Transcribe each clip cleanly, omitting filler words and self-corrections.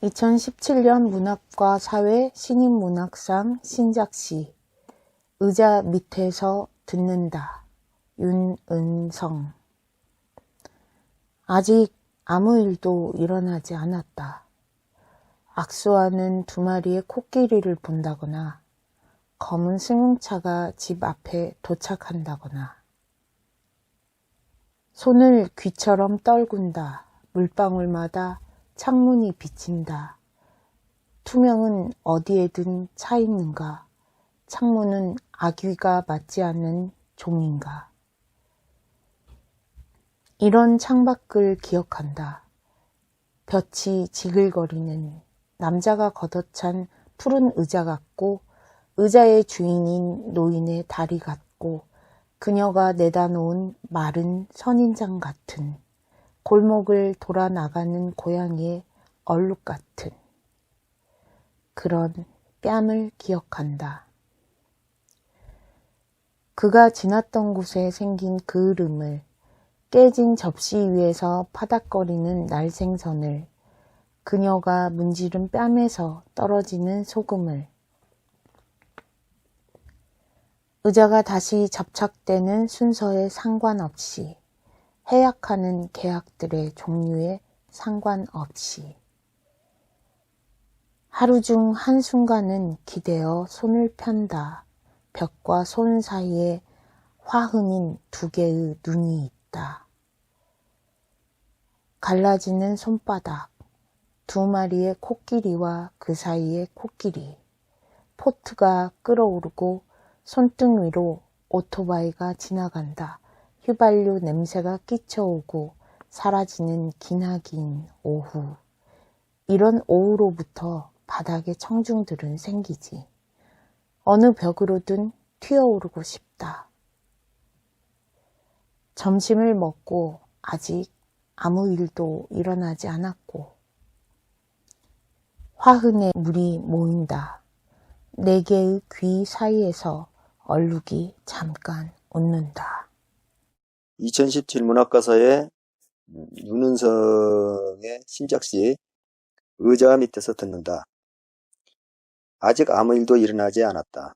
2017년 문학과 사회 신인문학상 신작시 의자 밑에서 듣는다. 윤은성. 아직 아무 일도 일어나지 않았다. 악수하는 두 마리의 코끼리를 본다거나 검은 승용차가 집 앞에 도착한다거나 손을 귀처럼 떨군다. 물방울마다 창문이 비친다. 투명은 어디에든 차 있는가? 창문은 아귀가 맞지 않는 종인가? 이런 창밖을 기억한다. 볕이 지글거리는 남자가 걷어찬 푸른 의자 같고 의자의 주인인 노인의 다리 같고 그녀가 내다 놓은 마른 선인장 같은 골목을 돌아 나가는 고양이의 얼룩 같은 그런 뺨을 기억한다. 그가 지났던 곳에 생긴 그을음을, 깨진 접시 위에서 파닥거리는 날생선을, 그녀가 문지른 뺨에서 떨어지는 소금을, 의자가 다시 접착되는 순서에 상관없이, 해약하는 계약들의 종류에 상관없이 하루 중 한순간은 기대어 손을 편다. 벽과 손 사이에 화흔인 두 개의 눈이 있다. 갈라지는 손바닥, 두 마리의 코끼리와 그 사이의 코끼리, 포트가 끓어오르고 손등 위로 오토바이가 지나간다. 휘발유 냄새가 끼쳐오고 사라지는 기나긴 오후. 이런 오후로부터 바닥에 청중들은 생기지. 어느 벽으로든 튀어오르고 싶다. 점심을 먹고 아직 아무 일도 일어나지 않았고 화흔에 물이 모인다. 네 개의 귀 사이에서 얼룩이 잠깐 웃는다. 2017 문학가사의 윤은성의 신작시 의자 밑에서 듣는다. 아직 아무 일도 일어나지 않았다.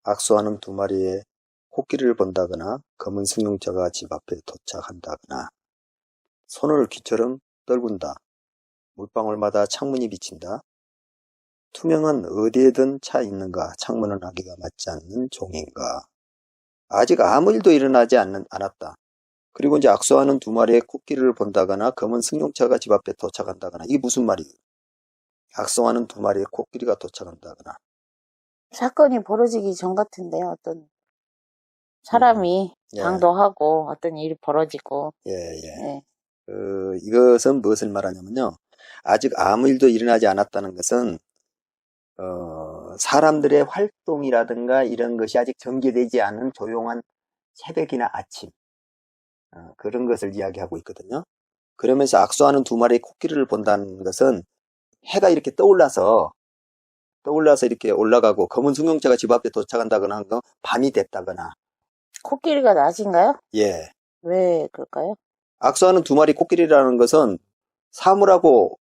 악수하는 두 마리의 코끼리를 본다거나 검은 승용차가 집 앞에 도착한다거나 손을 귀처럼 떨군다. 물방울마다 창문이 비친다. 투명은 어디에든 차 있는가? 창문은 아기가 맞지 않는 종인가? 아직 아무 일도 일어나지 않았다. 그리고 이제 악수하는 두 마리의 코끼리를 본다거나 검은 승용차가 집 앞에 도착한다거나 이게 무슨 말이에요? 악수하는 두 마리의 코끼리가 도착한다거나 사건이 벌어지기 전 같은데요. 어떤 사람이 예. 당도하고 어떤 일이 벌어지고. 예. 예. 이것은 무엇을 말하냐면요. 아직 아무 일도 일어나지 않았다는 것은 사람들의 활동이라든가 이런 것이 아직 전개되지 않은 조용한 새벽이나 아침 그런 것을 이야기하고 있거든요. 그러면서 악수하는 두 마리의 코끼리를 본다는 것은 해가 이렇게 떠올라서 이렇게 올라가고 검은 승용차가 집 앞에 도착한다거나 한 거 밤이 됐다거나. 코끼리가 낮인가요? 예. 왜 그럴까요? 악수하는 두 마리 코끼리라는 것은 사물하고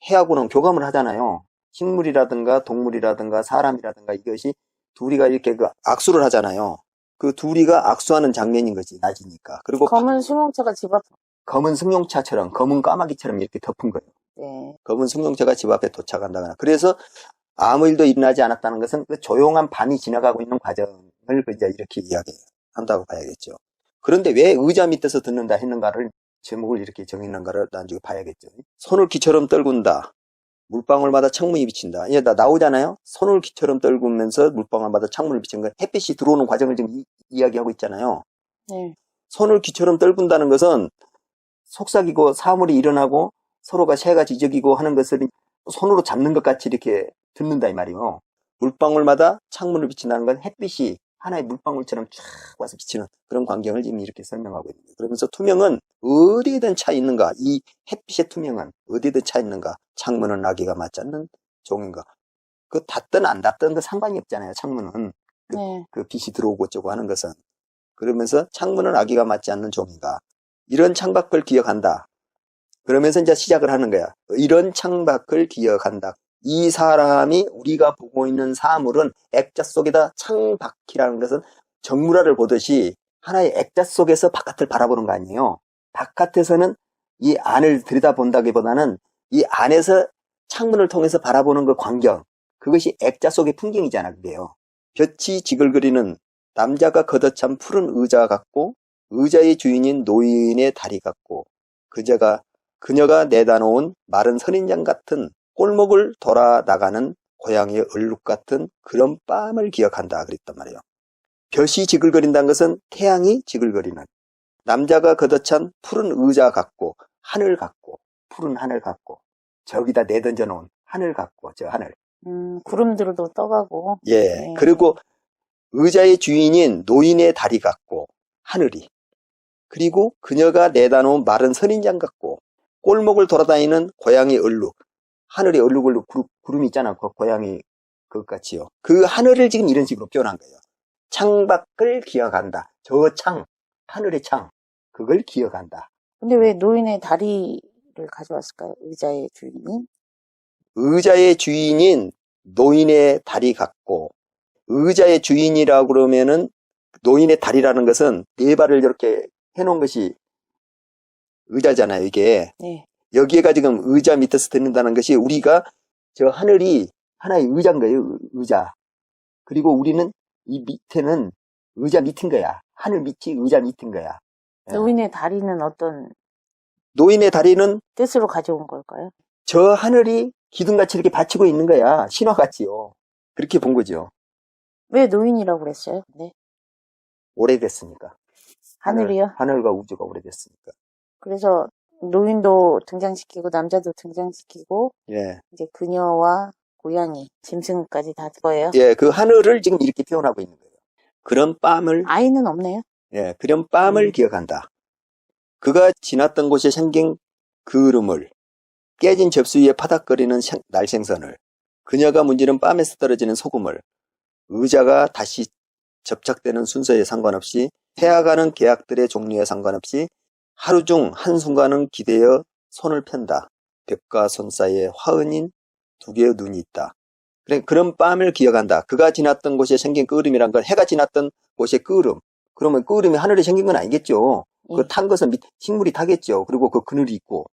해하고는 교감을 하잖아요. 식물이라든가 동물이라든가 사람이라든가 이것이 둘이가 이렇게 그 악수를 하잖아요. 그 둘이가 악수하는 장면인 거지, 낮이니까. 그리고 검은 승용차가 집 앞에. 검은 승용차처럼, 검은 까마귀처럼 이렇게 덮은 거예요. 네. 검은 승용차가 집 앞에 도착한다거나. 그래서 아무 일도 일어나지 않았다는 것은 그 조용한 밤이 지나가고 있는 과정을 이제 이렇게 이야기한다고 봐야겠죠. 그런데 왜 의자 밑에서 듣는다 했는가를, 제목을 이렇게 정했는가를 나중에 봐야겠죠. 손을 귀처럼 떨군다. 물방울마다 창문이 비친다. 이제 나오잖아요. 손을 귀처럼 떨구면서 물방울마다 창문을 비친 거, 햇빛이 들어오는 과정을 지금 이야기하고 있잖아요. 네. 손을 귀처럼 떨군다는 것은 속삭이고 사물이 일어나고 서로가 새가 지저귀고 하는 것을 손으로 잡는 것 같이 이렇게 듣는다 이 말이에요. 물방울마다 창문을 비친다는 건 햇빛이 하나의 물방울처럼 쫙 와서 비치는 그런 광경을 지금 이렇게 설명하고 있는 거예요. 그러면서 투명은 어디에든 차 있는가? 이 햇빛의 투명은 어디에든 차 있는가? 창문은 아기가 맞지 않는 종인가? 그 닫든 안 닫든 그 상관이 없잖아요. 창문은 네. 그 빛이 들어오고 어쩌고 하는 것은. 그러면서 창문은 아기가 맞지 않는 종인가? 이런 창밖을 기억한다. 그러면서 이제 시작을 하는 거야. 이런 창밖을 기억한다. 이 사람이 우리가 보고 있는 사물은 액자 속에다 창밖이라는 것은 정물화를 보듯이 하나의 액자 속에서 바깥을 바라보는 거 아니에요. 바깥에서는 이 안을 들여다본다기보다는 이 안에서 창문을 통해서 바라보는 그 광경, 그것이 액자 속의 풍경이잖아, 그게요. 볕이 지글거리는 남자가 걷어찬 푸른 의자 같고 의자의 주인인 노인의 다리 같고 그녀가 내다 놓은 마른 선인장 같은 골목을 돌아 나가는 고양이의 얼룩 같은 그런 밤을 기억한다 그랬단 말이에요. 볕이 지글거린다는 것은 태양이 지글거리는, 남자가 걷어찬 푸른 의자 같고 하늘 같고 푸른 하늘 같고 저기다 내던져 놓은 하늘 같고 저 하늘. 구름들도 떠가고. 예. 네. 그리고 의자의 주인인 노인의 다리 같고 하늘이. 그리고 그녀가 내다 놓은 마른 선인장 같고 골목을 돌아다니는 고양이 얼룩. 하늘에 얼룩얼룩 구름이 있잖아. 그 고양이 그것같이요. 그 하늘을 지금 이런 식으로 표현한 거예요. 창밖을 기억한다. 저 창, 하늘의 창, 그걸 기억한다. 근데 왜 노인의 다리를 가져왔을까요? 의자의 주인이? 의자의 주인인 노인의 다리 같고, 의자의 주인이라고 그러면은 노인의 다리라는 것은 네 발을 이렇게 해놓은 것이 의자잖아요, 이게. 네. 여기에가 지금 의자 밑에서 듣는다는 것이 우리가 저 하늘이 하나의 의자인 거예요, 의자. 그리고 우리는 이 밑에는 의자 밑인 거야. 하늘 밑이 의자 밑인 거야. 노인의 다리는 어떤 노인의 다리는 뜻으로 가져온 걸까요? 저 하늘이 기둥같이 이렇게 받치고 있는 거야. 신화같이요. 그렇게 본 거죠. 왜 노인이라고 그랬어요? 네. 오래됐으니까. 하늘이요? 하늘과 우주가 오래됐으니까. 그래서 노인도 등장시키고 남자도 등장시키고 예. 이제 그녀와 고양이, 짐승까지 다 거예요. 예, 그 하늘을 지금 이렇게 표현하고 있는 거예요. 그런 밤을, 아이는 없네요. 예, 그런 밤을 기억한다. 그가 지났던 곳에 생긴 그을음을, 깨진 접시 위에 파닥거리는 날생선을, 그녀가 문지른 밤에서 떨어지는 소금을, 의자가 다시 접착되는 순서에 상관없이, 해아가는 계약들의 종류에 상관없이 하루 중 한순간은 기대어 손을 편다. 벽과 손 사이에 화은인 두 개의 눈이 있다. 그런 밤을 기억한다. 그가 지났던 곳에 생긴 끄으름이란 건 해가 지났던 곳의 끄으름. 그러면 끄으름이 하늘에 생긴 건 아니겠죠. 그 탄 것은 식물이 타겠죠. 그리고 그 그늘이 있고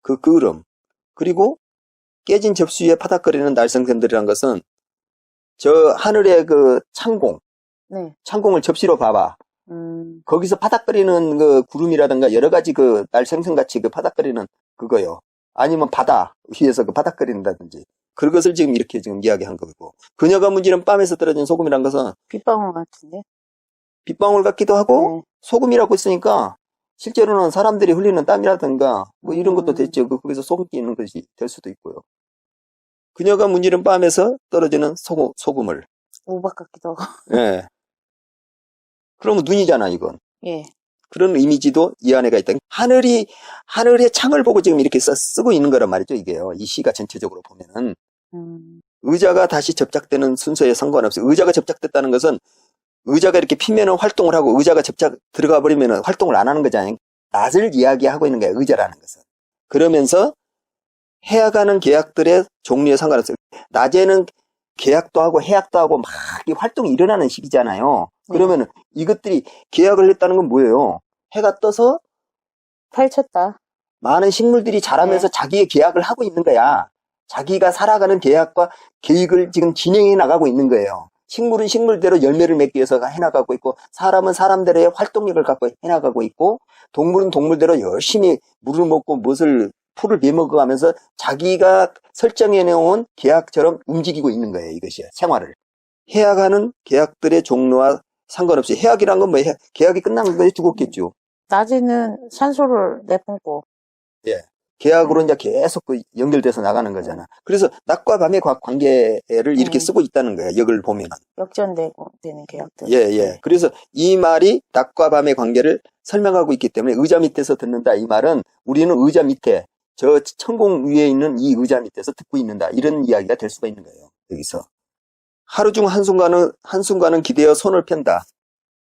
그 끄으름. 그리고 깨진 접시 위에 파닥거리는 날생선들이란 것은 저 하늘의 그 창공. 네. 창공을 접시로 봐봐. 거기서 파닥거리는 그 구름이라든가 여러 가지 그 날생선같이 그 파닥거리는 그거요. 아니면 바다 위에서 그 파닥거린다든지. 그것을 지금 이렇게 지금 이야기한 거고. 그녀가 문지른 밤에서 떨어진 소금이란 것은 빗방울 같은데? 빗방울 같기도 하고 네. 소금이라고 했으니까 실제로는 사람들이 흘리는 땀이라든가 뭐 이런 것도 됐죠. 거기서 소금기 있는 것이 될 수도 있고요. 그녀가 문지른 밤에서 떨어지는 소금을. 오박 같기도 하고. 예. 그러면 눈이잖아, 이건. 예. 그런 이미지도 이 안에가 있다. 하늘의 창을 보고 지금 이렇게 쓰고 있는 거란 말이죠, 이게요. 이 시가 전체적으로 보면은. 의자가 다시 접착되는 순서에 상관없이, 의자가 접착됐다는 것은 의자가 이렇게 피면은 활동을 하고 의자가 들어가 버리면은 활동을 안 하는 거잖아요. 낮을 이야기하고 있는 거예요, 의자라는 것은. 그러면서 해약하는 계약들의 종류에 상관없어요. 낮에는 계약도 하고 해약도 하고 막 활동이 일어나는 시기잖아요. 그러면은 이것들이 계약을 했다는 건 뭐예요? 해가 떠서 펼쳤다. 많은 식물들이 자라면서 자기의 계약을 하고 있는 거야. 자기가 살아가는 계약과 계획을 지금 진행해 나가고 있는 거예요. 식물은 식물대로 열매를 맺기 위해서 해나가고 있고, 사람은 사람대로의 활동력을 갖고 해나가고 있고, 동물은 동물대로 열심히 물을 먹고 풀을 베먹어가면서 자기가 설정해 놓은 계약처럼 움직이고 있는 거예요. 이것이 생활을. 해약하는 계약들의 종류와 상관없이, 해약이란 건 뭐 계약이 끝난 거에 죽었겠죠. 낮에는 산소를 내뿜고. 예. 계약으로 이제 계속 연결돼서 나가는 거잖아. 그래서 낮과 밤의 관계를 이렇게 쓰고 있다는 거예요. 역을 보면은. 역전되고 되는 계약들. 예. 그래서 이 말이 낮과 밤의 관계를 설명하고 있기 때문에 의자 밑에서 듣는다. 이 말은 우리는 의자 밑에, 저 천공 위에 있는 이 의자 밑에서 듣고 있는다. 이런 이야기가 될 수가 있는 거예요. 여기서. 하루 중 한순간은 기대어 손을 편다.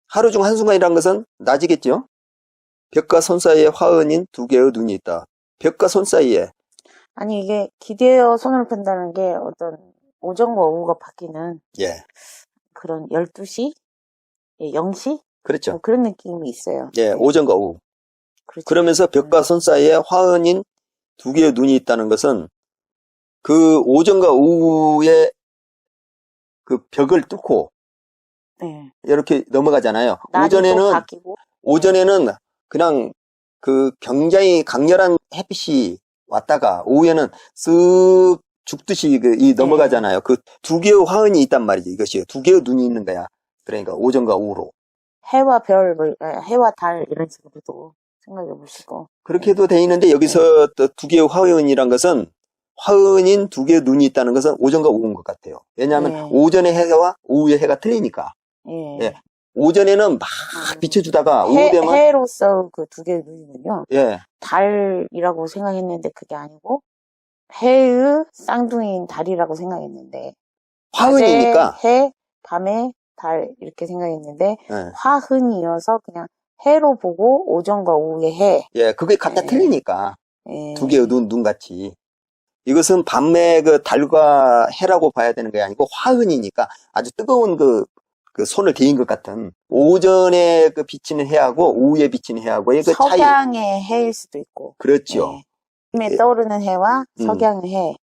하루 중 한순간이란 것은 낮이겠죠? 벽과 손 사이에 화은인 두 개의 눈이 있다. 벽과 손 사이에. 아니, 이게 기대어 손을 편다는 게 어떤 오전과 오후가 바뀌는 예. 그런 12시? 예, 0시? 그렇죠. 뭐 그런 느낌이 있어요. 예, 네. 오전과 오후. 그렇죠. 그러면서 벽과 손 사이에 화은인 두 개의 눈이 있다는 것은 그 오전과 오후의 그 벽을 뚫고 네. 이렇게 넘어가잖아요. 날이 또 바뀌고. 오전에는 그냥 그 굉장히 강렬한 햇빛이 왔다가 오후에는 쓱 죽듯이 이 넘어가잖아요. 그 두 개의 화은이 있단 말이지. 이것이 두 개의 눈이 있는 거야. 그러니까 오전과 오후로. 해와 별, 뭐, 해와 달 이런 식으로도 생각해 보시고. 그렇게도 돼 있는데 여기서 또 두 개의 화은이란 것은 화은인 두 개의 눈이 있다는 것은 오전과 오후인 것 같아요. 왜냐하면 네. 오전의 해와 오후의 해가 틀리니까. 예. 예. 오전에는 막 비춰주다가 오후 되면 해로서 그 두 개의 눈이군요. 예. 달이라고 생각했는데 그게 아니고 해의 쌍둥이인 달이라고 생각했는데 화은이니까 낮에 해, 밤에 달 이렇게 생각했는데 예. 화흔이어서 그냥 해로 보고 오전과 오후의 해. 예, 그게 각자 예. 틀리니까 예. 두 개의 눈같이 이것은 밤에 그 달과 해라고 봐야 되는 게 아니고 화은이니까 아주 뜨거운 그 손을 대인 것 같은 오전에 그 비치는 해하고 오후에 비치는 해하고의 그 차이. 석양의 해일 수도 있고. 그렇죠. 밤에 예. 떠오르는 해와 석양의 해.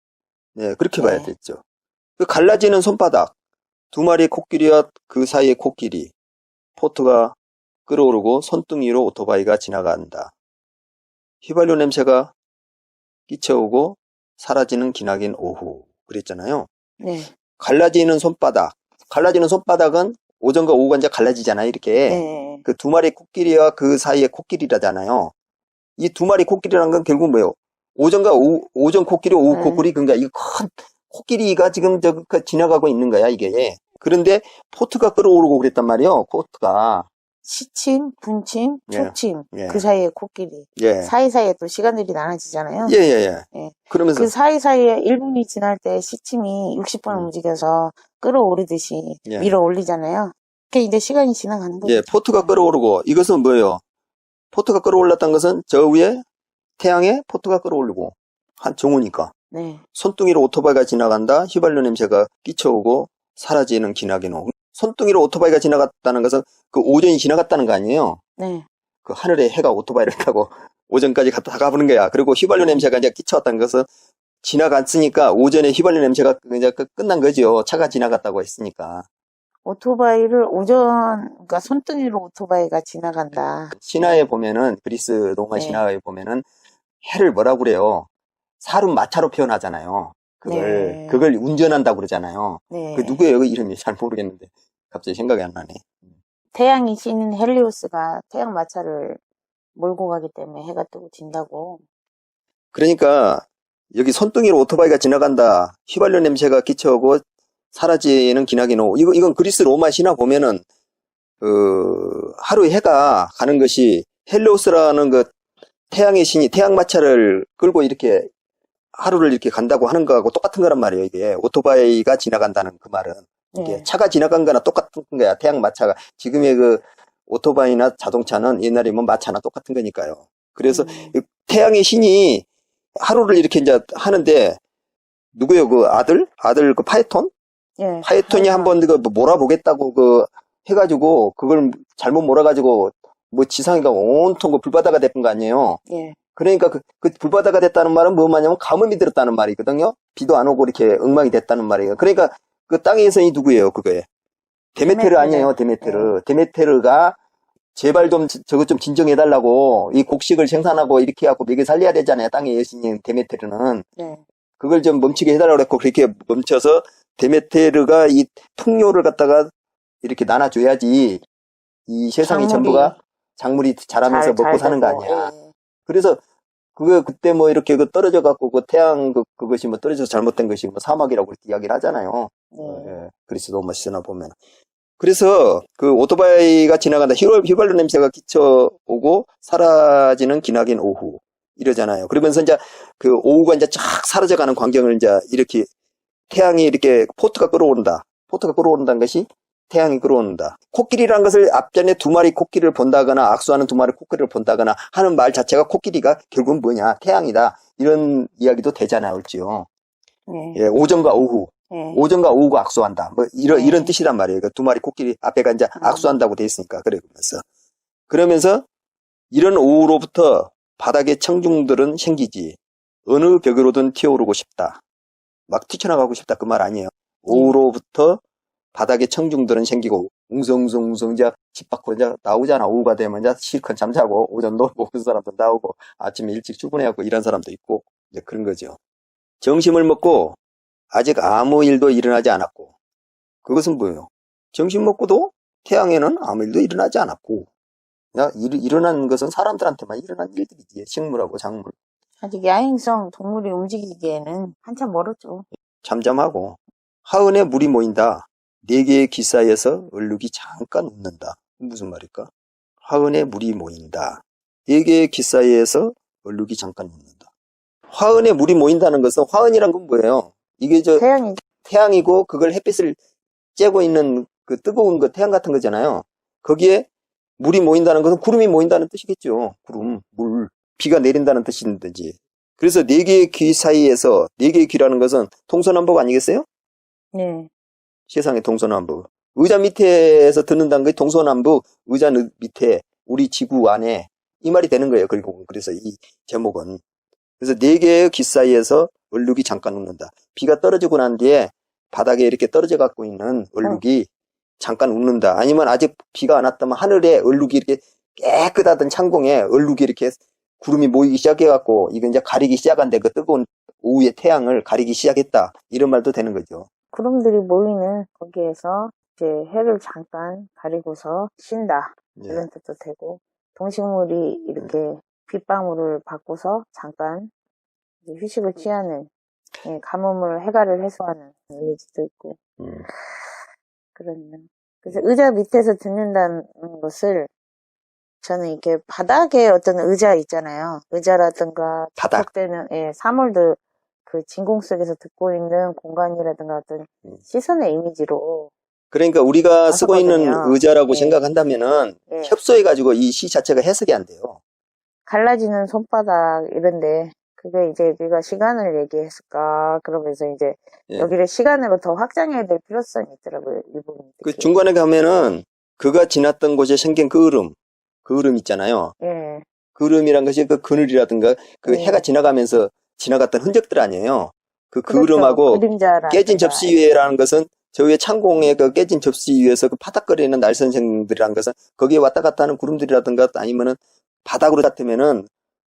네, 그렇게 네. 봐야 되죠. 그 갈라지는 손바닥, 두 마리 코끼리와 그 사이의 코끼리, 포트가 끓어오르고 손등위로 오토바이가 지나간다. 휘발유 냄새가 끼쳐오고 사라지는 기나긴 오후. 그랬잖아요. 네. 갈라지는 손바닥은 오전과 오후가 이제 갈라지잖아요. 이렇게. 네. 그 두 마리 코끼리와 그 사이의 코끼리라잖아요. 이 두 마리 코끼리라는 건 결국 뭐예요? 오전과 오전 코끼리, 오후 코끼리, 그러니까 이 큰 코끼리가 지금 지나가고 있는 거야, 이게. 그런데 포트가 끓어오르고 그랬단 말이에요, 포트가. 시침, 분침, 예. 초침. 예. 그 사이에 코끼리. 예. 사이사이에 또 시간들이 나눠지잖아요. 예, 예, 예. 예. 그러면서. 그 사이사이에 1분이 지날 때 시침이 60번 움직여서 끌어오르듯이 예. 밀어 올리잖아요. 그게 이제 시간이 지나가는 거죠. 예, 포트가 끓어오르고, 이것은 뭐예요? 포트가 끓어올랐다는 것은 저 위에 태양에 포트가 끓어오르고, 한 정오니까. 네. 손등이로 오토바이가 지나간다. 휘발유 냄새가 끼쳐오고 사라지는 기나긴 오후. 손등이로 오토바이가 지나갔다는 것은 그 오전이 지나갔다는 거 아니에요? 네. 그 하늘에 해가 오토바이를 타고 오전까지 갔다 가보는 거야. 그리고 휘발유 냄새가 이제 끼쳐왔다는 것은 지나갔으니까 오전에 휘발유 냄새가 이제 끝난 거죠. 차가 지나갔다고 했으니까. 오토바이를 그러니까 손등위로 오토바이가 지나간다. 신화에 보면은, 그리스 로마 네. 신화에 보면은 해를 뭐라고 그래요? 사름 마차로 표현하잖아요. 네. 그걸 운전한다고 그러잖아요. 네. 그 누구예요? 그 이름이 잘 모르겠는데 갑자기 생각이 안 나네. 태양이 신 헬리오스가 태양 마차를 몰고 가기 때문에 해가 뜨고 진다고. 그러니까 여기 손등이로 오토바이가 지나간다. 휘발유 냄새가 끼쳐오고 사라지는 기나긴 오후. 이건 그리스 로마 신화 보면은 하루 해가 가는 것이 헬리오스라는 그 태양의 신이 태양 마차를 끌고 이렇게 하루를 이렇게 간다고 하는 거하고 똑같은 거란 말이에요. 이게 오토바이가 지나간다는 그 말은 이게 네. 차가 지나간 거나 똑같은 거야. 태양 마차가 지금의 그 오토바이나 자동차는 옛날에 뭐 마차나 똑같은 거니까요. 그래서 이 태양의 신이 하루를 이렇게 이제 하는데 누구요? 그 아들 그 파이톤? 예. 파이톤이 한번 그 몰아보겠다고 그 해가지고 그걸 잘못 몰아가지고 뭐 지상이가 온통 그 불바다가 됐던 거 아니에요. 예. 그러니까 그 불바다가 됐다는 말은 뭐 말이냐면 가뭄이 들었다는 말이거든요. 비도 안 오고 이렇게 엉망이 됐다는 말이에요. 그러니까 그 땅의 선이 누구예요? 그거에 데메테르 아니에요. 데메테르. 데메테르가 제발 좀 저것 좀 진정해달라고 이 곡식을 생산하고 이렇게 하고 먹여 살려야 되잖아요. 땅의 여신인 데메테르는. 네. 그걸 좀 멈추게 해달라고 그랬고 그렇게 멈춰서 데메테르가 이 풍요를 갖다가 이렇게 나눠줘야지 이 세상이 전부가 작물이 자라면서 먹고 사는 거 아니야. 예. 그래서 그때 뭐 이렇게 떨어져 갖고 그 태양 그것이 뭐 떨어져서 잘못된 것이 뭐 사막이라고 이렇게 이야기를 하잖아요. 예, 그리스 로마 시나 보면. 그래서 그 오토바이가 지나간다. 휘발유 냄새가 끼쳐오고 사라지는 기나긴 오후 이러잖아요. 그러면서 이제 그 오후가 이제 쫙 사라져가는 광경을 이제 이렇게 태양이 이렇게 포트가 끌어오른다. 포트가 끌어오른다는 것이 태양이 끌어오는다. 코끼리란 것을 앞전에 두 마리 코끼리를 본다거나 악수하는 두 마리 코끼리를 본다거나 하는 말 자체가 코끼리가 결국은 뭐냐? 태양이다. 이런 이야기도 되지 않을지요. 네. 예, 오전과 오후. 네. 오전과 오후가 악수한다. 뭐 이런 네. 이런 뜻이란 말이에요. 그 두 마리 코끼리 앞에가 이제 악수한다고 돼 있으니까 그러면서 이런 오후로부터 바닥에 청중들은 생기지. 어느 벽으로든 튀어오르고 싶다. 막 뛰쳐나가고 싶다 그 말 아니에요. 오후로부터 바닥에 청중들은 생기고 웅성웅성 이제 집 밖으로 이제 나오잖아. 오후가 되면 이제 실컷 잠자고 오전 놀고 그런 사람도 나오고 아침에 일찍 출근해갖고 이런 사람도 있고 이제 그런 거죠. 점심을 먹고 아직 아무 일도 일어나지 않았고 그것은 뭐예요? 점심 먹고도 태양에는 아무 일도 일어나지 않았고 그냥 일어난 것은 사람들한테만 일어난 일들이지. 식물하고 작물. 아직 야행성 동물이 움직이기에는 한참 멀었죠. 잠잠하고 하은에 물이 모인다. 네 개의 귀 사이에서 얼룩이 잠깐 웃는다. 무슨 말일까? 하은에 물이 모인다. 네 개의 귀 사이에서 얼룩이 잠깐 웃는다. 화은에 물이 모인다는 것은 화은이란 건 뭐예요? 이게 태양이고 그걸 햇빛을 쬐고 있는 그 뜨거운 그 태양 같은 거잖아요. 거기에 물이 모인다는 것은 구름이 모인다는 뜻이겠죠. 구름, 물, 비가 내린다는 뜻인지. 그래서 네 개의 귀 사이에서 네 개의 귀라는 것은 동서남북 아니겠어요? 네. 세상의 동서남북. 의자 밑에서 듣는다는 게 동서남북, 의자 밑에, 우리 지구 안에 이 말이 되는 거예요. 그래서 이 제목은. 그래서 네 개의 귀 사이에서 얼룩이 잠깐 웃는다. 비가 떨어지고 난 뒤에 바닥에 이렇게 떨어져 갖고 있는 얼룩이 잠깐 웃는다. 아니면 아직 비가 안 왔다면 하늘에 얼룩이 이렇게 깨끗하던 창공에 얼룩이 이렇게 구름이 모이기 시작해갖고 이거 이제 가리기 시작한데 그 뜨거운 오후의 태양을 가리기 시작했다. 이런 말도 되는 거죠. 구름들이 모이는 거기에서 이제 해를 잠깐 가리고서 쉰다. 이런 뜻도 되고 동식물이 이렇게 빗방울을 받고서 잠깐 휴식을 취하는 가뭄을 해가를 해소하는 의미도 있고 그렇네요. 그래서 의자 밑에서 듣는다는 것을 저는 이렇게 바닥에 어떤 의자 있잖아요. 의자라든가 접촉되는 사물들 그 진공 속에서 듣고 있는 공간이라든가 어떤 시선의 이미지로 그러니까 우리가 쓰고 있는 의자라고 생각한다면은 네. 협소해가지고 이 시 자체가 해석이 안 돼요. 갈라지는 손바닥 이런데 그게 이제 우리가 시간을 얘기했을까 그러면서 이제 여기를 시간으로 더 확장해야 될 필요성이 있더라고요. 이 부분. 그 중간에 가면은 그가 지났던 곳에 생긴 그 흐름 있잖아요. 예. 그 흐름이란 것이 그 그늘이라든가 그 해가 지나가면서 지나갔던 흔적들 아니에요. 그 흐름하고 깨진 접시 위에라는 것은 저 위에 창공의 그 깨진 접시 위에서 그 파닥거리는 날선생들이라는 것은 거기에 왔다 갔다 하는 구름들이라든가 아니면은 바닥으로 같으면은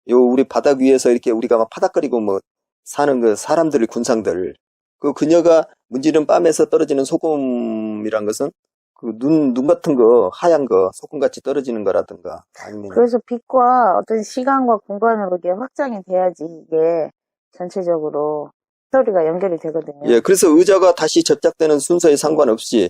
우리 바닥 위에서 이렇게 우리가 막 파닥거리고 뭐 사는 그 사람들 군상들 그 그녀가 문지른 뺨에서 떨어지는 소금이란 것은 그 눈 같은 거 하얀 거 소금같이 떨어지는 거라든가 아니면 그래서 빛과 어떤 시간과 공간으로 이게 확장이 돼야지 이게 전체적으로 스토리가 연결이 되거든요. 예, 그래서 의자가 다시 접착되는 순서에 상관없이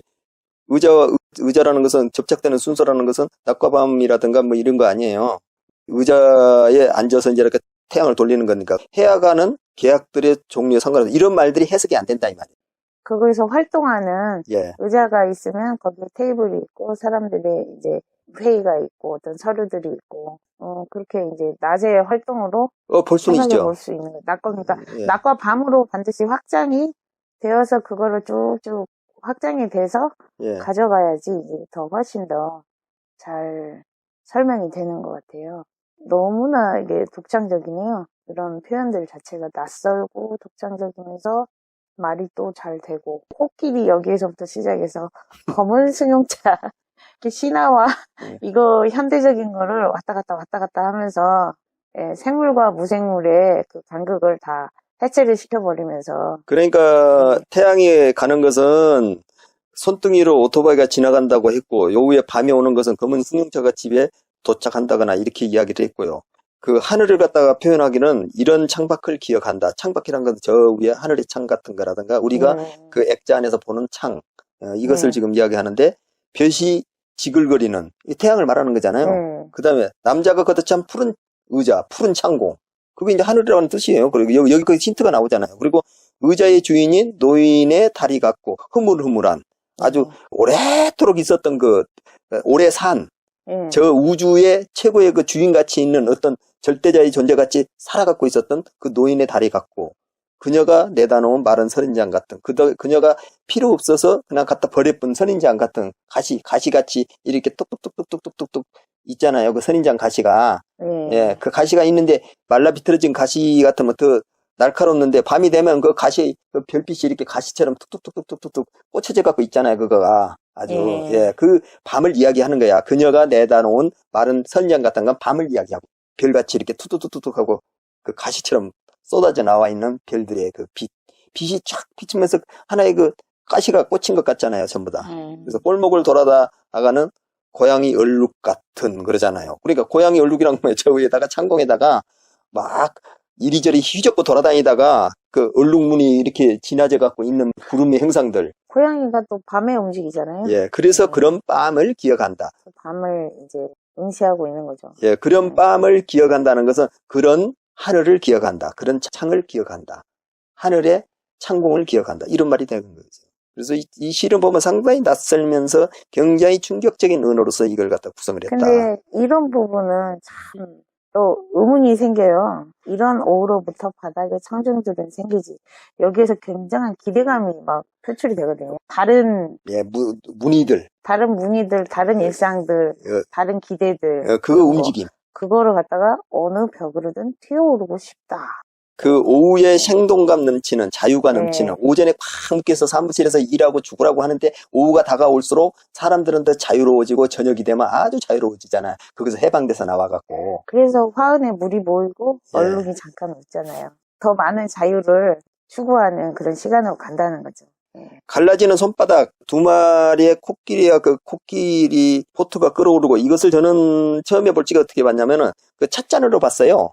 의자라는 것은 접착되는 순서라는 것은 낮과 밤이라든가 뭐 이런 거 아니에요. 의자에 앉아서 이제 이렇게 태양을 돌리는 거니까 해야가는 계약들의 종류에 상관없이 이런 말들이 해석이 안 된다 이 말이에요. 거기서 활동하는 의자가 있으면 거기에 테이블이 있고 사람들이 이제 회의가 있고 어떤 서류들이 있고 그렇게 이제 낮의 활동으로 볼 수는 있죠. 볼 수 있는 거. 그러니까 낮과 밤으로 반드시 확장이 되어서 그거를 쭉쭉 확장이 돼서 가져가야지 이제 더 훨씬 더 잘 설명이 되는 것 같아요. 너무나 이게 독창적이네요. 이런 표현들 자체가 낯설고 독창적이면서 말이 또 잘 되고 코끼리 여기에서부터 시작해서 검은 승용차 신화와 이거 현대적인 거를 왔다 갔다 하면서 생물과 무생물의 그 간극을 다 해체를 시켜버리면서 그러니까 태양이 가는 것은 손등이로 오토바이가 지나간다고 했고 요후에 밤에 오는 것은 검은 승용차가 집에 도착한다거나 이렇게 이야기를 했고요. 그 하늘을 갖다가 표현하기는 이런 창밖을 기억한다. 창밖이란 건 저 위에 하늘의 창 같은 거라든가 우리가 그 액자 안에서 보는 창 이것을 지금 이야기하는데 별이 지글거리는 이 태양을 말하는 거잖아요. 그 다음에 남자가 걷어찬 푸른 의자, 푸른 창공 그게 이제 하늘이라는 뜻이에요. 그리고 여기 그 힌트가 나오잖아요. 그리고 의자의 주인인 노인의 다리 같고 흐물흐물한 아주 오래도록 있었던 오래 산, 예. 저 우주의 최고의 그 주인같이 있는 어떤 절대자의 존재같이 살아갖고 있었던 그 노인의 다리 같고, 그녀가 내다 놓은 마른 선인장 같은, 그녀가 필요 없어서 그냥 갖다 버려뿐 선인장 같은 가시같이 이렇게 뚝뚝뚝뚝뚝뚝뚝 있잖아요. 그 선인장 가시가. 예, 그 가시가 있는데 말라 비틀어진 가시 같으면 더 날카롭는데 밤이 되면 그 가시, 그 별빛이 이렇게 가시처럼 툭툭툭툭툭툭 꽂혀져 갖고 있잖아요. 그거가. 아주, 예, 그 밤을 이야기하는 거야. 그녀가 내다 놓은 마른 선인장 같은 건 밤을 이야기하고, 별같이 이렇게 툭툭툭툭 하고 그 가시처럼 쏟아져 나와 있는 별들의 그 빛이 쫙 비치면서 하나의 그 가시가 꽂힌 것 같잖아요, 전부 다. 그래서 골목을 돌아다가는 고양이 얼룩 같은 그러잖아요. 그러니까 고양이 얼룩이란 거예요. 저 위에다가 창공에다가 막 이리저리 휘젓고 돌아다니다가 그 얼룩무늬 이렇게 진화져 갖고 있는 구름의 형상들. 고양이가 또 밤에 움직이잖아요. 예, 그래서 그런 밤을 기억한다. 밤을 이제 응시하고 있는 거죠. 예, 그런 밤을 기억한다는 것은 그런 하늘을 기억한다. 그런 창을 기억한다. 하늘의 창공을 기억한다. 이런 말이 되는 거죠. 그래서 이 시를 보면 상당히 낯설면서 굉장히 충격적인 언어로서 이걸 갖다 구성을 했다. 근데 이런 부분은 참 또 의문이 생겨요. 이런 오후로부터 바닥에 청중들은 생기지. 여기에서 굉장한 기대감이 막 표출이 되거든요. 다른 예, 무늬들. 다른 무늬들, 다른 일상들, 다른 기대들. 그 움직임. 그거를 갖다가 어느 벽으로든 튀어오르고 싶다. 그 오후에 생동감 넘치는, 자유가 넘치는, 오전에 꽉 묶여서 사무실에서 일하고 죽으라고 하는데 오후가 다가올수록 사람들은 더 자유로워지고 저녁이 되면 아주 자유로워지잖아요. 거기서 해방돼서 나와갖고. 그래서 화은에 물이 모이고 얼룩이 잠깐 웃잖아요. 더 많은 자유를 추구하는 그런 시간으로 간다는 거죠. 갈라지는 손바닥, 두 마리의 코끼리와 그 코끼리 포트가 끌어오르고, 이것을 저는 처음에 볼 적에 어떻게 봤냐면은 그 찻잔으로 봤어요.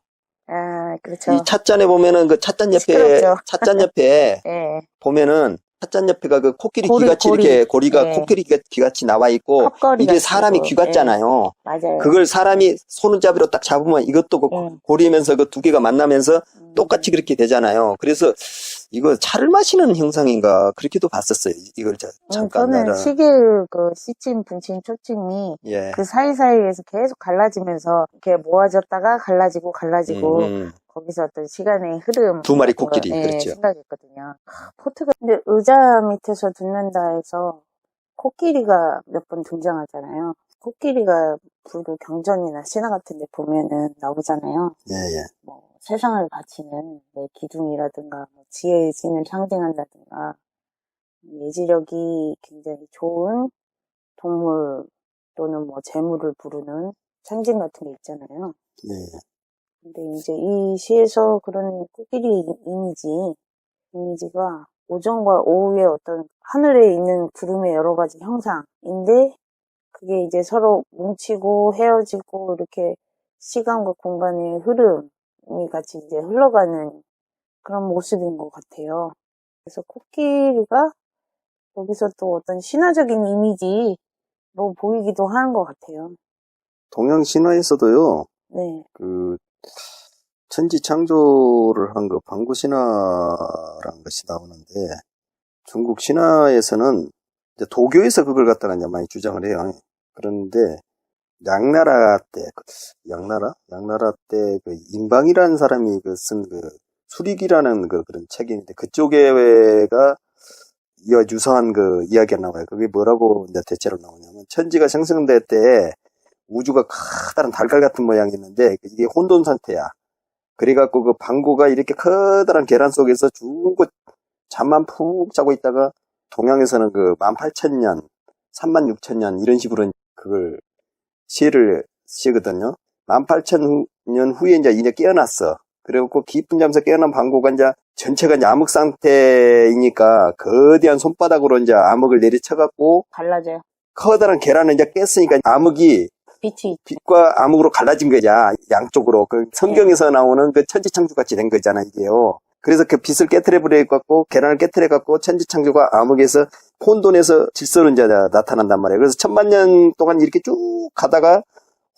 아, 그렇죠. 이 찻잔에 보면은 그 찻잔 옆에, 시끄럽죠. 찻잔 옆에 예. 보면은 찻잔 옆에가 그 코끼리 고리, 귀같이 고리. 이렇게 고리가 예. 코끼리 귀같이 나와 있고, 턱걸이 이게 같이 사람이 있고. 귀 같잖아요. 맞아요. 그걸 사람이 손잡이로 딱 잡으면 이것도 그 고리면서 그 두 개가 만나면서 똑같이 그렇게 되잖아요. 그래서 이거 차를 마시는 형상인가 그렇게도 봤었어요. 이걸 잠깐 저는 시계 그 시침, 분침, 초침이 그 사이사이에서 계속 갈라지면서 이렇게 모아졌다가 갈라지고 거기서 어떤 시간의 흐름 두 마리 코끼리 그렇죠. 생각했거든요. 포트가 근데 의자 밑에서 듣는다 해서 코끼리가 몇 번 등장하잖아요. 코끼리가 불교 경전이나 신화 같은 데 보면은 나오잖아요. 뭐 세상을 바치는 기둥이라든가 지혜의 신을 상징한다든가 예지력이 굉장히 좋은 동물 또는 뭐 재물을 부르는 상징 같은 게 있잖아요. 근데 이제 이 시에서 그런 코끼리 이미지가 오전과 오후의 어떤 하늘에 있는 구름의 여러 가지 형상인데 그게 이제 서로 뭉치고 헤어지고 이렇게 시간과 공간의 흐름이 같이 이제 흘러가는 그런 모습인 것 같아요. 그래서 코끼리가 여기서 또 어떤 신화적인 이미지로 보이기도 하는 것 같아요. 동양 신화에서도요. 네. 그 천지창조를 한 거 방구신화라는 것이 나오는데 중국 신화에서는 이제 도교에서 그걸 갖다가 이제 많이 주장을 해요. 그런데 양나라 때 그 인방이라는 사람이 쓴 그 수리기라는 그런 책인데 그쪽에가 이와 유사한 그 이야기가 나와요. 그게 뭐라고 이제 대체로 나오냐면 천지가 생성될 때 우주가 커다란 달걀 같은 모양이었는데 이게 혼돈 상태야. 그래갖고 그 방구가 이렇게 커다란 계란 속에서 쭉 잠만 푹 자고 있다가 동양에서는 그 18,000년, 36,000년 이런 식으로 그걸 시를 쓰거든요. 18,000년 후에 이제 깨어났어. 그래갖고 깊은 잠에서 깨어난 방구가 이제 전체가 이제 암흑 상태이니까 거대한 손바닥으로 이제 암흑을 내리쳐갖고 갈라져요. 커다란 계란을 이제 깼으니까 암흑이 빛과 암흑으로 갈라진 거죠. 양쪽으로. 그 성경에서 나오는 그 천지창조 같이 된 거잖아, 이게요. 그래서 그 빛을 깨트려버려갖고, 계란을 깨트려갖고, 천지창조가 암흑에서, 혼돈에서 질서로 이제 나타난단 말이에요. 그래서 1000만 년 동안 이렇게 쭉 가다가,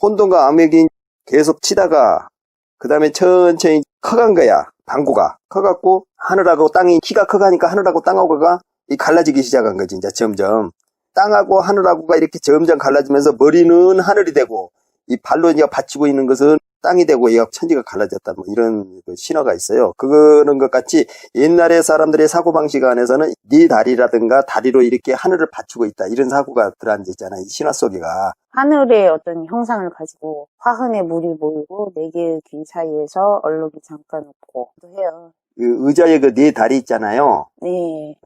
혼돈과 암흑이 계속 치다가, 그 다음에 천천히 커간 거야, 방구가. 커갖고, 하늘하고 땅이, 키가 커가니까 하늘하고 땅하고가 이 갈라지기 시작한 거지, 이제 점점. 땅하고 하늘하고가 이렇게 점점 갈라지면서 머리는 하늘이 되고, 이 발로 이제 받치고 있는 것은 땅이 되고, 얘가 천지가 갈라졌다, 뭐 이런 그 신화가 있어요. 그거는 것 같이 옛날에 사람들의 사고방식 안에서는 네 다리라든가 다리로 이렇게 하늘을 받치고 있다, 이런 사고가 들어앉아 있잖아, 이 신화 속에가. 하늘의 어떤 형상을 가지고 화흔에 물이 보이고 네 개의 귀 사이에서 얼룩이 잠깐 없고 해요. 그 의자에 그 네 다리 있잖아요. 네.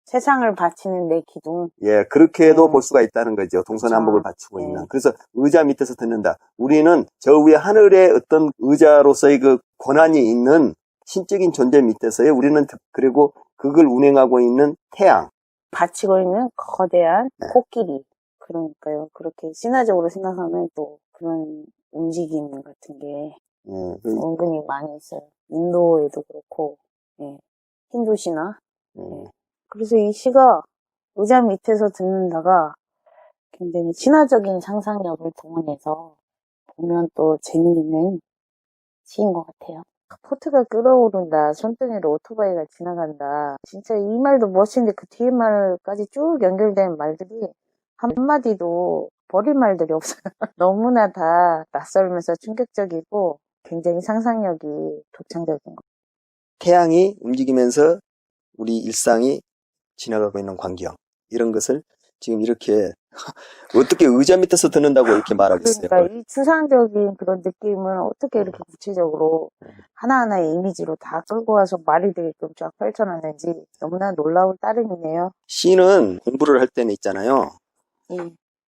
세상을 바치는 내 기둥. 예, 그렇게도 볼 수가 있다는 거죠. 동서남북을 받치고 네. 있는. 그래서 의자 밑에서 듣는다. 우리는 저 위에 하늘의 어떤 의자로서의 그 권한이 있는 신적인 존재 밑에서의 우리는 그리고 그걸 운행하고 있는 태양. 바치고 있는 거대한 네. 코끼리. 그러니까요. 그렇게 신화적으로 생각하면 또 그런 움직임 같은 게 은근히 많이 있어요. 인도에도 그렇고, 예. 힌두 신화. 그래서 이 시가 의자 밑에서 듣는다가 굉장히 신화적인 상상력을 동원해서 보면 또 재미있는 시인 것 같아요. 포트가 끓어오른다. 손등으로 오토바이가 지나간다. 진짜 이 말도 멋진데 그 뒤에 말까지 쭉 연결된 말들이 한마디도 버릴 말들이 없어요. 너무나 다 낯설면서 충격적이고 굉장히 상상력이 독창적인 것 같아요. 태양이 움직이면서 우리 일상이 지나가고 있는 광경, 이런 것을 지금 이렇게 어떻게 의자 밑에서 듣는다고 이렇게 말하겠어요. 그러니까 이 추상적인 그런 느낌을 어떻게 이렇게 구체적으로 하나하나의 이미지로 다 끌고 와서 말이 되게끔 쫙 펼쳐놨는지 너무나 놀라운 따름이네요. 시는 공부를 할 때는 있잖아요.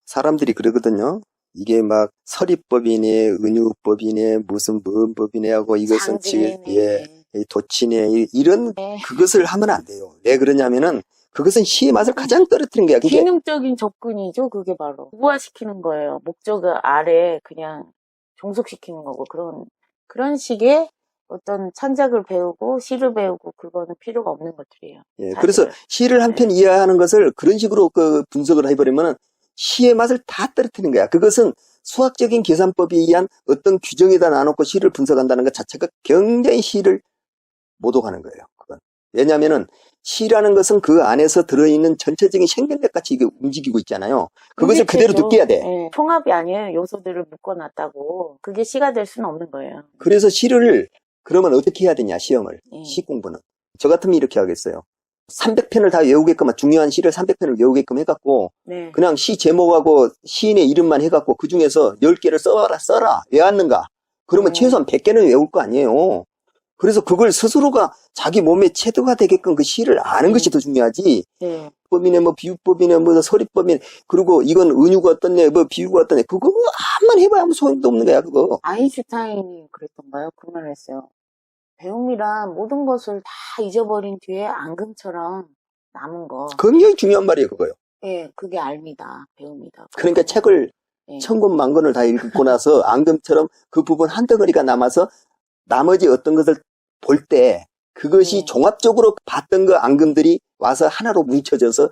사람들이 그러거든요. 이게 막 서리법이네, 은유법이네, 무슨 무음법이네 하고 이것은 지금 도치네 이런 그것을 하면 안 돼요. 왜 그러냐면은 그것은 시의 맛을 가장 떨어뜨리는 거야. 그게 기능적인 접근이죠. 그게 바로 무화시키는 거예요. 목적을 아래 그냥 종속시키는 거고 그런 식의 어떤 창작을 배우고 시를 배우고 그거는 필요가 없는 것들이에요. 예, 그래서 시를 한 편 이해하는 것을 그런 식으로 그 분석을 해버리면 시의 맛을 다 떨어뜨리는 거야. 그것은 수학적인 계산법에 의한 어떤 규정에다 놔놓고 시를 분석한다는 것 자체가 굉장히 시를 모독하는 거예요. 그건. 왜냐하면은 시라는 것은 그 안에서 들어있는 전체적인 생명력 같이 이게 움직이고 있잖아요. 그것을 그대로 느껴야 돼. 네, 통합이 아니에요. 요소들을 묶어놨다고. 그게 시가 될 수는 없는 거예요. 그래서 시를 그러면 어떻게 해야 되냐, 시험을. 시 공부는. 저 같으면 이렇게 하겠어요. 300편을 다 외우게끔, 중요한 시를 300편을 외우게끔 해갖고, 그냥 시 제목하고 시인의 이름만 해갖고, 그 중에서 10개를 써라. 왜 왔는가? 그러면 최소한 100개는 외울 거 아니에요. 그래서 그걸 스스로가 자기 몸에 체득화 되게끔 그 시를 아는 것이 더 중요하지. 법이네, 뭐 비유법이네, 뭐 서리법이네, 그리고 이건 은유가 어떻네, 뭐 비유가 어떻네, 그거 한번 해봐야 아무 소용도 없는 거야, 그거. 아인슈타인이 그랬던가요? 그 말을 했어요. 배움이란 모든 것을 다 잊어버린 뒤에 앙금처럼 남은 거. 굉장히 중요한 말이에요, 그거요. 예, 그게 알미다, 배움이다. 그러니까 책을 천권 만권을 다 읽고 나서 앙금처럼 그 부분 한 덩어리가 남아서 나머지 어떤 것을 볼 때 그것이 종합적으로 봤던 그 앙금들이 와서 하나로 뭉쳐져서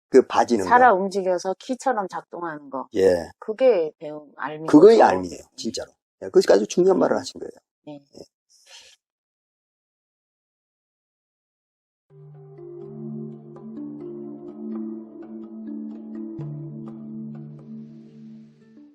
그 봐지는 거. 살아 움직여서 키처럼 작동하는 거. 예. 그게 배움, 알미. 그거의 알미예요, 진짜로. 예, 그것이 아주 중요한 말을 하신 거예요. 네.